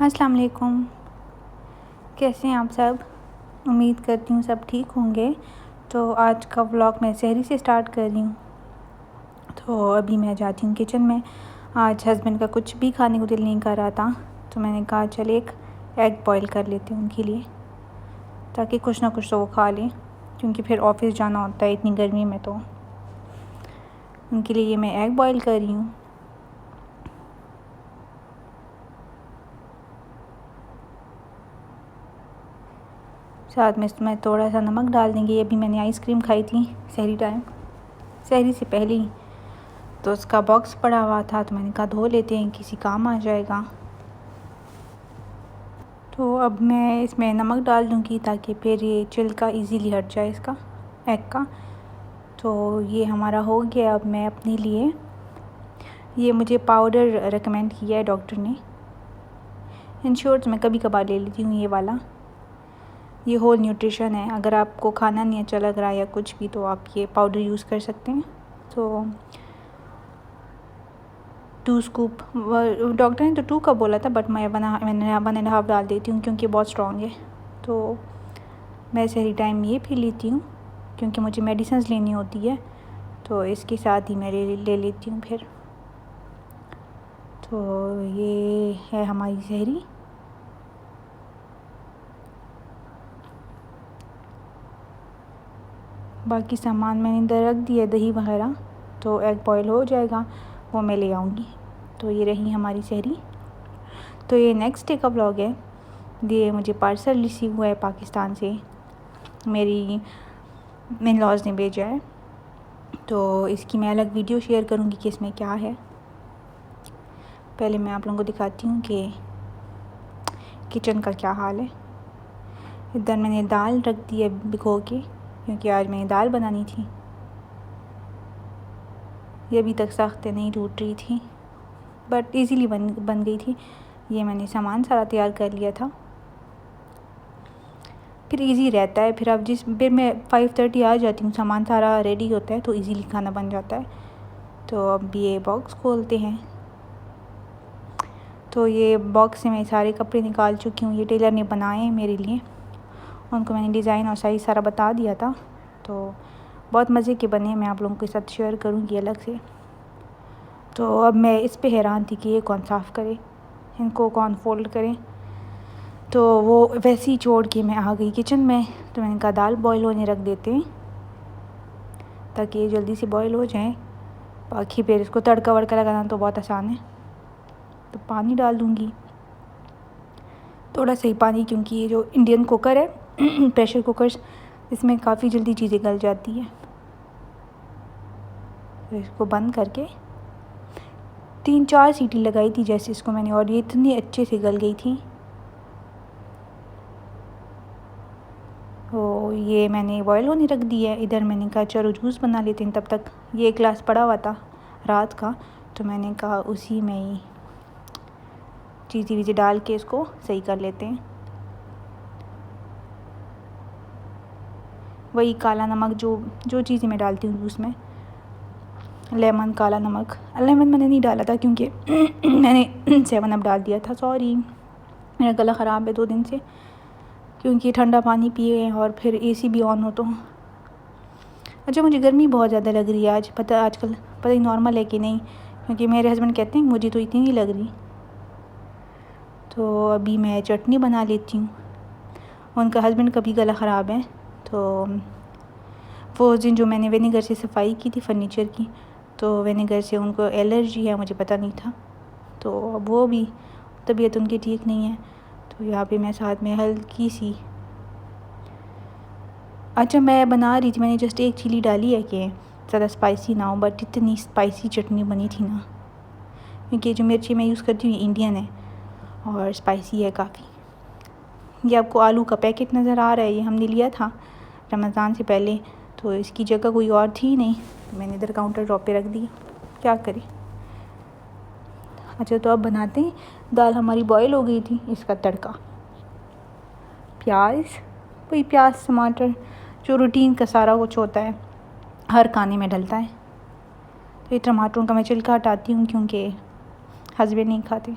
अस्सलाम वालेकुम। कैसे हैं आप सब? उम्मीद करती हूँ सब ठीक होंगे। तो आज का व्लॉग मैं सहरी से स्टार्ट कर रही हूँ। तो अभी मैं जाती हूँ किचन में। आज हस्बैंड का कुछ भी खाने को दिल नहीं कर रहा था, तो मैंने कहा चल एक एग बॉईल कर लेती हूँ उनके लिए, ताकि कुछ ना कुछ तो वो खा लें, क्योंकि फिर ऑफ़िस जाना होता है इतनी गर्मी में। तो उनके लिए मैं एग बॉईल कर रही हूँ। साथ में इसमें थोड़ा सा नमक डाल देंगे। अभी मैंने आइसक्रीम खाई थी सहरी से पहले ही, तो उसका बॉक्स पड़ा हुआ था, तो मैंने कहा धो लेते हैं, किसी काम आ जाएगा। तो अब मैं इसमें नमक डाल दूँगी ताकि फिर ये छिलका इजीली हट जाए इसका, एग का। तो ये हमारा हो गया। अब मैं अपने लिए, ये मुझे पाउडर रेकमेंड किया है डॉक्टर ने। इन शॉर्ट्स मैं कभी कभार ले लेती हूँ ये वाला। ये होल न्यूट्रिशन है। अगर आपको खाना नहीं अच्छा लग रहा है या कुछ भी, तो आप ये पाउडर यूज़ कर सकते हैं। तो 2 स्कूप, डॉक्टर ने तो 2 का बोला था, बट मैंने 1.5 डाल देती हूँ क्योंकि बहुत स्ट्रॉन्ग है। तो मैं सहरी टाइम ये पी लेती हूँ क्योंकि मुझे मेडिसिन्स लेनी होती है, तो इसके साथ ही मैं ले लेती हूँ फिर। तो ये है हमारी सहरी। बाकी सामान मैंने इधर रख दिया, दही वगैरह, तो एग बॉईल हो जाएगा, वो मैं ले आऊँगी। तो ये रही हमारी सहरी। तो ये नेक्स्ट डे का व्लॉग है। ये मुझे पार्सल रिसीव हुआ है पाकिस्तान से, मेरी इन-लॉज़ ने भेजा है। तो इसकी मैं अलग वीडियो शेयर करूँगी कि इसमें क्या है। पहले मैं आप लोगों को दिखाती हूँ कि किचन का क्या हाल है। इधर मैंने दाल रख दी है भिगो के, क्योंकि आज मैंने दाल बनानी थी। ये अभी तक सख्त नहीं टूट रही थी, बट इजीली बन गई थी। ये मैंने सामान सारा तैयार कर लिया था, फिर इजी रहता है। फिर मैं 5:30 आ जाती हूँ, सामान सारा रेडी होता है, तो इजीली खाना बन जाता है। तो अब ये बॉक्स खोलते हैं। तो ये बॉक्स से मैं सारे कपड़े निकाल चुकी हूँ। ये टेलर ने बनाए हैं मेरे लिए, उनको मैंने डिज़ाइन और साइज़ सारा बता दिया था। तो बहुत मज़े के बने, मैं आप लोगों के साथ शेयर करूँगी अलग से। तो अब मैं इस पे हैरान थी कि ये कौन साफ़ करे, इनको कौन फ़ोल्ड करे। तो वो वैसे ही छोड़ के मैं आ गई किचन में। तो मैंने कहा दाल बॉईल होने रख देते हैं ताकि ये जल्दी से बॉईल हो जाए। बाकी फिर इसको तड़का वड़का लगाना तो बहुत आसान है। तो पानी डाल दूँगी, थोड़ा सही पानी, क्योंकि ये जो इंडियन कुकर है प्रेशर कुकर, इसमें काफ़ी जल्दी चीज़ें गल जाती है। तो इसको बंद करके 3-4 सीटी लगाई थी जैसे इसको मैंने, और ये इतनी अच्छे से गल गई थी। तो ये मैंने बॉयल होने रख दिया है। इधर मैंने कहा चलो जूस बना लेते हैं। तब तक ये एक गिलास पड़ा हुआ था रात का, तो मैंने कहा उसी में ही चीज़ें डाल के इसको सही कर लेते हैं। वही काला नमक, जो चीज़ें मैं डालती हूँ जूस में, लेमन, काला नमक। लेमन मैंने नहीं डाला था क्योंकि मैंने 7 अप डाल दिया था। सॉरी, मेरा गला ख़राब है 2 दिन से, क्योंकि ठंडा पानी पिए और फिर एसी भी ऑन हो। तो अच्छा, मुझे गर्मी बहुत ज़्यादा लग रही है आज। आजकल पता ही नॉर्मल है कि नहीं, क्योंकि मेरे हस्बैंड कहते हैं मुझे तो इतनी नहीं लग रही। तो अभी मैं चटनी बना लेती हूँ। उनका हस्बैंड का भी गला ख़राब है, तो वो उस दिन जो मैंने विनेगर से सफाई की थी फर्नीचर की, तो विनेगर से उनको एलर्जी है, मुझे पता नहीं था। तो अब वो भी तबीयत उनकी ठीक नहीं है। तो यहाँ पे मैं साथ में हल्की सी, अच्छा मैं बना रही थी, मैंने जस्ट एक चिली डाली है कि ज़्यादा स्पाइसी ना हो, बट इतनी स्पाइसी चटनी बनी थी ना, क्योंकि जो मिर्ची मैं यूज़ करती हूँ इंडियन है और स्पाइसी है काफ़ी। ये आपको आलू का पैकेट नज़र आ रहा है, ये हमने लिया था रमज़ान से पहले, तो इसकी जगह कोई और थी नहीं, तो मैंने इधर काउंटर टॉप पे रख दी, क्या करें। अच्छा, तो अब बनाते हैं। दाल हमारी बॉयल हो गई थी, इसका तड़का, वही प्याज टमाटर, जो रूटीन का सारा कुछ होता है, हर खाने में डलता है। तो ये टमाटरों का मैं छिलका हटाती हूँ क्योंकि हस्बैंड नहीं खाते।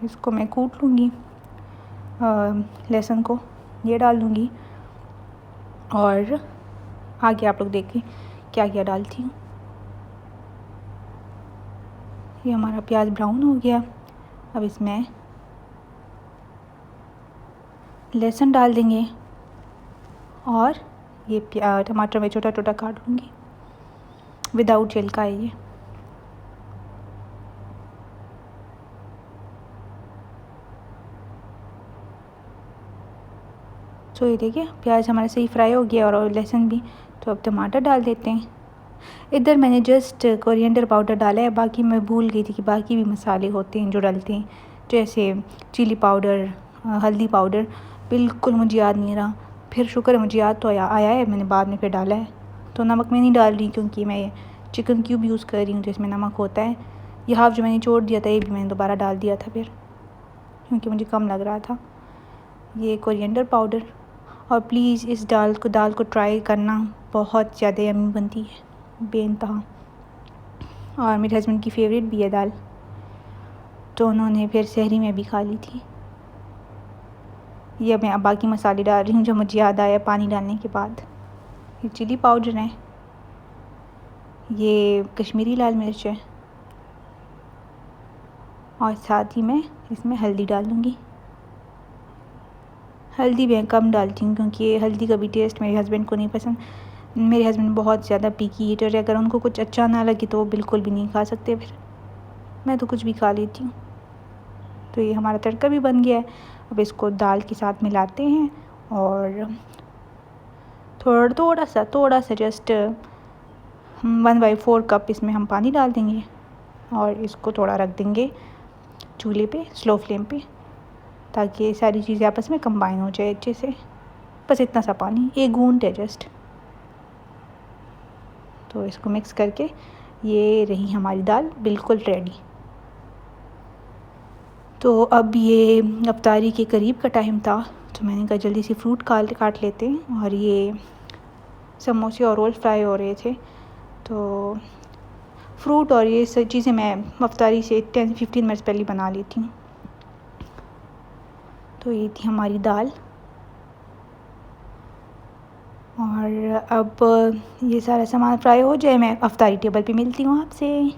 इसको मैं कूट लूँगी, लहसुन को ये डाल दूँगी और आगे आप लोग देखें क्या क्या डालती हूँ। ये हमारा प्याज ब्राउन हो गया। अब इसमें लहसुन डाल देंगे और ये टमाटर में छोटा छोटा काट लूँगी, विदाउट छिलका है ये। तो ये देखिए प्याज हमारा सही फ्राई हो गया और लहसुन भी। तो अब टमाटर डाल देते हैं। इधर मैंने जस्ट कोरिएंडर पाउडर डाला है, बाकी मैं भूल गई थी कि बाकी भी मसाले होते हैं जो डलते हैं, जैसे चिली पाउडर, हल्दी पाउडर। बिल्कुल मुझे याद नहीं रहा, फिर शुक्र है मुझे याद तो आया है, मैंने बाद में फिर डाला है। तो नमक मैं नहीं डाल रही क्योंकि मैं चिकन क्यूब यूज़ कर रही हूँ जिसमें नमक होता है। ये हाफ जो मैंने छोड़ दिया था ये भी मैंने दोबारा डाल दिया था फिर, क्योंकि मुझे कम लग रहा था। ये कोरिएंडर पाउडर। और प्लीज़ इस दाल को ट्राई करना, बहुत ज़्यादा यम्मी बनती है बेइंतहा, और मेरे हस्बैंड की फ़ेवरेट भी है दाल, तो उन्होंने फिर सहरी में भी खा ली थी। ये मैं अब बाकी मसाले डाल रही हूँ जो मुझे याद आया पानी डालने के बाद। ये चिली पाउडर है, ये कश्मीरी लाल मिर्च है, और साथ ही मैं इसमें हल्दी डाल दूँगी। हल्दी मैं कम डालती हूँ क्योंकि हल्दी का भी टेस्ट मेरे हस्बैंड को नहीं पसंद। मेरे हस्बैंड बहुत ज़्यादा पीकी ईटर है, अगर उनको कुछ अच्छा ना लगे तो वो बिल्कुल भी नहीं खा सकते। फिर मैं तो कुछ भी खा लेती हूँ। तो ये हमारा तड़का भी बन गया है। अब इसको दाल के साथ मिलाते हैं और थोड़ा सा जस्ट 1/4 कप इसमें हम पानी डाल देंगे और इसको थोड़ा रख देंगे चूल्हे पे स्लो फ्लेम पे, ताकि ये सारी चीज़ें आपस में कंबाइन हो जाए अच्छे से। बस इतना सा पानी, एक घूंट है जस्ट। तो इसको मिक्स करके ये रही हमारी दाल बिल्कुल रेडी। तो अब ये अफ्तारी के करीब का टाइम था, तो मैंने कहा जल्दी से फ्रूट काट लेते हैं। और ये समोसे और रोल फ्राई हो रहे थे, तो फ्रूट और ये सब चीज़ें मैं अफ्तारी से 10-15 मिनट्स पहले बना लेती हूँ। तो ये थी हमारी दाल। और अब ये सारा सामान फ्राई हो जाए, मैं अफ्तारी टेबल पे मिलती हूँ आपसे।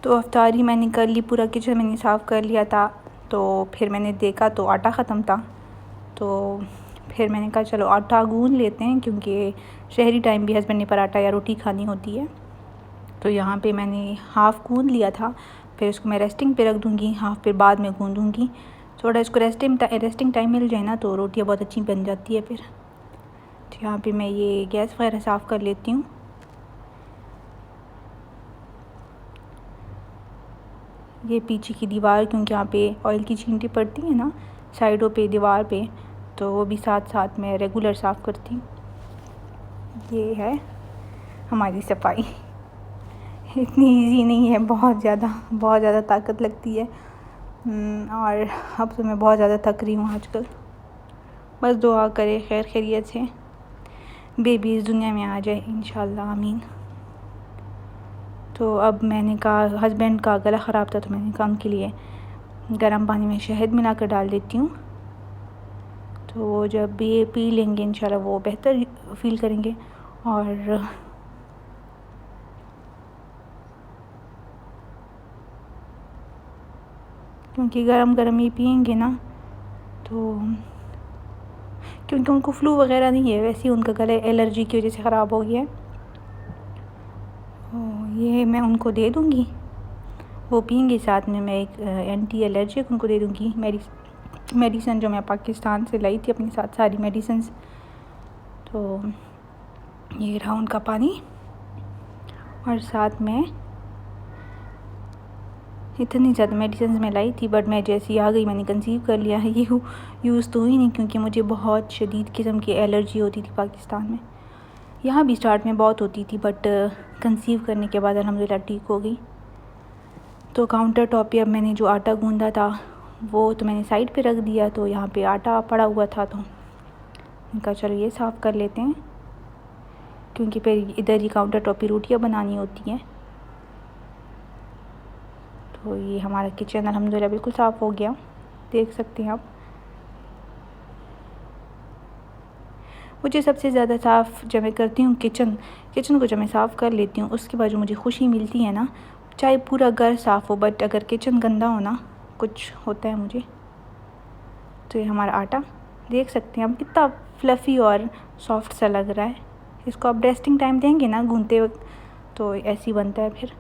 तो अफ्तारी मैंने कर ली, पूरा किचन मैंने साफ़ कर लिया था। तो फिर मैंने देखा तो आटा ख़त्म था, तो फिर मैंने कहा चलो आटा गूंद लेते हैं, क्योंकि शहरी टाइम भी हस्बैंड ने पराठा या रोटी खानी होती है। तो यहाँ पे मैंने हाफ़ गूंद लिया था, फिर इसको मैं रेस्टिंग पे रख दूँगी, हाफ़ फिर बाद में गूंदूँगी। थोड़ा इसको रेस्टिंग टाइम मिल जाए ना तो रोटियाँ बहुत अच्छी बन जाती है फिर। तो यहाँ पे मैं ये गैस वगैरह साफ़ कर लेती हूँ। ये पीछे की दीवार, क्योंकि यहाँ पे ऑयल की छींटी पड़ती है ना साइडों पे दीवार पे, तो वो भी साथ साथ मैं रेगुलर साफ़ करती हूँ। ये है हमारी सफाई। इतनी इजी नहीं है, बहुत ज़्यादा ताकत लगती है। और अब तो मैं बहुत ज़्यादा थक रही हूँ आजकल। बस दुआ करे खैर खैरियत से बेबी इस दुनिया में आ जाए इंशाल्लाह, आमीन। तो अब मैंने कहा हस्बैंड का गला ख़राब था, तो मैंने कहा उनके लिए गर्म पानी में शहद मिला कर डाल देती हूँ। तो वो जब ये पी लेंगे इंशाल्लाह वो बेहतर फ़ील करेंगे। और क्योंकि गरम ये पियेंगे ना, तो क्योंकि उनको फ्लू वगैरह नहीं है, वैसे ही उनका गला एलर्जी की वजह से ख़राब हो गया है। ये मैं उनको दे दूँगी, वो पियेंगे। साथ में मैं एक एंटी एलर्जिक उनको दे दूँगी मेडिसिन जो मैं पाकिस्तान से लाई थी अपने साथ, सारी मेडिसिन्स। तो ये रहा उनका पानी। और साथ में इतनी ज़्यादा मेडिसिन मैं लाई थी, बट मैं जैसी आ गई मैंने कंसीव कर लिया है। ये यूज़ तो हुई नहीं, क्योंकि मुझे बहुत शदीद किस्म की एलर्जी होती थी पाकिस्तान में। यहाँ भी स्टार्ट में बहुत होती थी, बट कंसीव करने के बाद अल्हम्दुलिल्लाह ठीक हो गई। तो काउंटर टॉप पे अब मैंने जो आटा गूंदा था वो तो मैंने साइड पे रख दिया, तो यहाँ पे आटा पड़ा हुआ था, तो इनका चलो ये साफ़ कर लेते हैं, क्योंकि फिर इधर ही काउंटर टॉप पे रोटियाँ बनानी होती हैं। तो ये हमारा किचन अल्हम्दुलिल्लाह बिल्कुल साफ़ हो गया, देख सकते हैं आप। मुझे सबसे ज़्यादा साफ़ जब मैं करती हूँ किचन को जब मैं साफ़ कर लेती हूँ, उसके बाद जो मुझे खुशी मिलती है ना, चाहे पूरा घर साफ़ हो, बट अगर किचन गंदा हो ना, कुछ होता है मुझे। तो ये हमारा आटा देख सकते हैं आप कितना फ्लफ़ी और सॉफ्ट सा लग रहा है। इसको आप रेस्टिंग टाइम देंगे ना गूंदते वक्त, तो ऐसे ही बनता है। फिर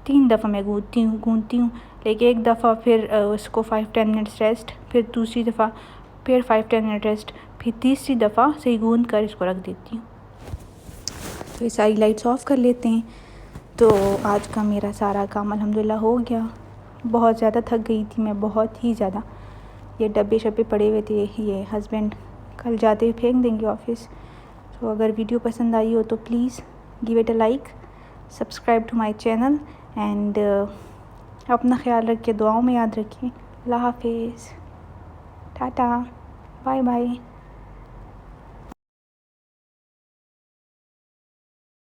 3 दफ़ा मैं गूंदती हूँ, लेकिन एक दफ़ा फिर उसको 5-10 मिनट्स रेस्ट, फिर दूसरी दफ़ा फिर 5-10 मिनट रेस्ट, फिर तीसरी दफ़ा सही गूंद कर इसको रख देती हूँ। तो ये सारी लाइट्स ऑफ़ कर लेते हैं। तो आज का मेरा सारा काम अल्हम्दुलिल्लाह हो गया। बहुत ज़्यादा थक गई थी मैं, बहुत ही ज़्यादा। ये डब्बे शब्बे पड़े हुए थे, ये हस्बैंड कल जाते हुए फेंक देंगे ऑफ़िस। तो अगर वीडियो पसंद आई हो तो please give it a like, subscribe to my channel and अपना ख्याल रखिए, दुआओं में याद रखिए। अल्लाह हाफिज़, टाटा, बाय बाय।